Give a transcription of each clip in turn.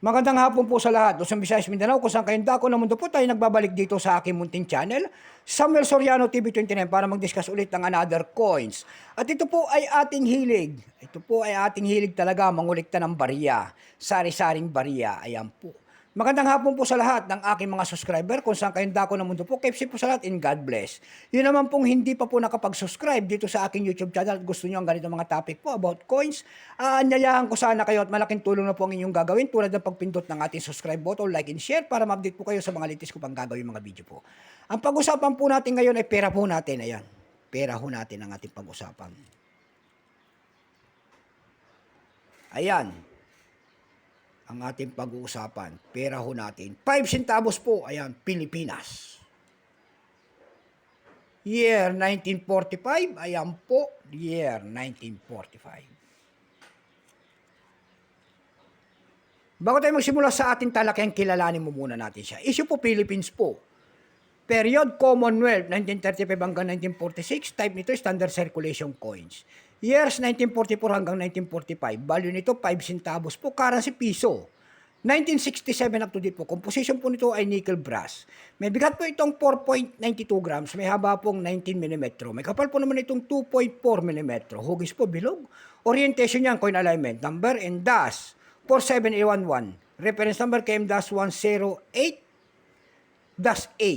Magandang hapon po sa lahat. Luzon, Visayas, Mindanao, kung saan kayong dako ng mundo po tayo nagbabalik dito sa aking munting channel, Samuel Soriano TV 29, para mag-discuss ulit ng another coins. At ito po ay ating hilig. Ito po ay ating hilig talaga, mangulikta ng barya. Sari-saring barya. Ayan po. Magandang hapon po sa lahat ng aking mga subscriber, kung saan kayong dako ng mundo po. Keep safe po sa lahat and God bless. Yun naman pong hindi pa po nakapag-subscribe dito sa aking YouTube channel at gusto nyo ang ganito mga topic po about coins, anyayahan ko sana kayo at malaking tulong na po ang inyong gagawin tulad ng pagpindot ng ating subscribe button, like and share para ma-update po kayo sa mga latest ko pang gagawin mga video po. Ang pag-usapan po natin ngayon ay pera po natin. Ayan, pera ho natin ang ating pag-usapan. Ayan. Ang ating pag-uusapan, pera ho natin. 5 centavos po, ayan, Pilipinas. Year 1945, ayan po, year 1945. Bago tayo magsimula sa ating talakayang, kilalanin mo muna natin siya. Issue po, Philippines po. Period, Commonwealth, 1935 hanggang 1946. Type nito, standard circulation coins. Years, 1944 hanggang 1945. Value nito, 5 centavos po. Currency, piso. 1967 up to date po. Composition po nito ay nickel brass. May bigat po itong 4.92 grams. May haba pong 19 mm. May kapal po naman itong 2.4 mm. Hugis po, bilog. Orientation niyan, coin alignment. Number and dash, 47811. Reference number KM-108-A.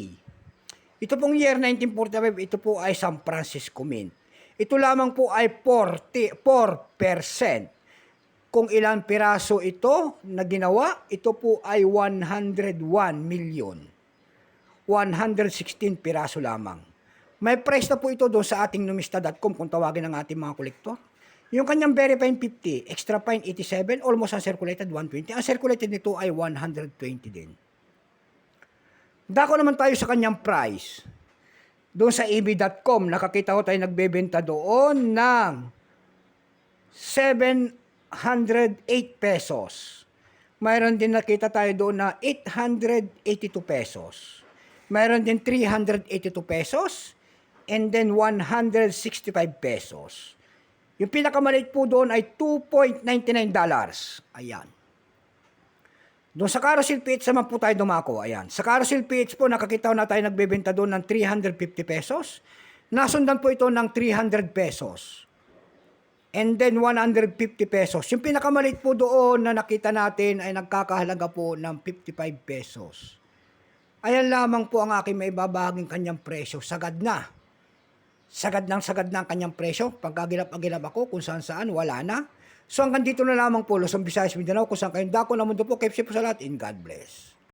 Ito pong year 1945, ito po ay San Francisco Mint. Ito lamang po ay 4%. Kung ilang piraso ito na ginawa, ito po ay 101 million. 116 piraso lamang. May price na po ito doon sa ating numista.com kung tawagin ng ating mga kolektor. Yung kanyang very fine 50, extra fine 87, almost uncirculated 120. Ang circulated nito ay 120 din. Dako naman tayo sa kanyang price. Doon sa eb.com, nakakita ko tayo nagbebenta doon ng 708 pesos. Mayroon din nakita tayo doon na 882 pesos. Mayroon din 382 pesos. And then 165 pesos. Yung pinakamaliit po doon ay $2.99. Ayan. Doon sa Carousel PH naman po tayo dumako. Ayan. Sa Carousel PH po, nakakita na tayo nagbebenta doon ng 350 pesos. Nasundan po ito ng 300 pesos. And then 150 pesos. Yung pinakamaliit po doon na nakita natin ay nagkakahalaga po ng 55 pesos. Ayan lamang po ang aking may babahaging kanyang presyo. Sagad na. Sagad ng kanyang presyo. Pagkagilap-agilap ako kung saan-saan, wala na. So hanggang dito na lamang po, Luzon, Visayas, Mindanao, kung saan kayong dako na mundo po, keep safe po sa lahat, and God bless.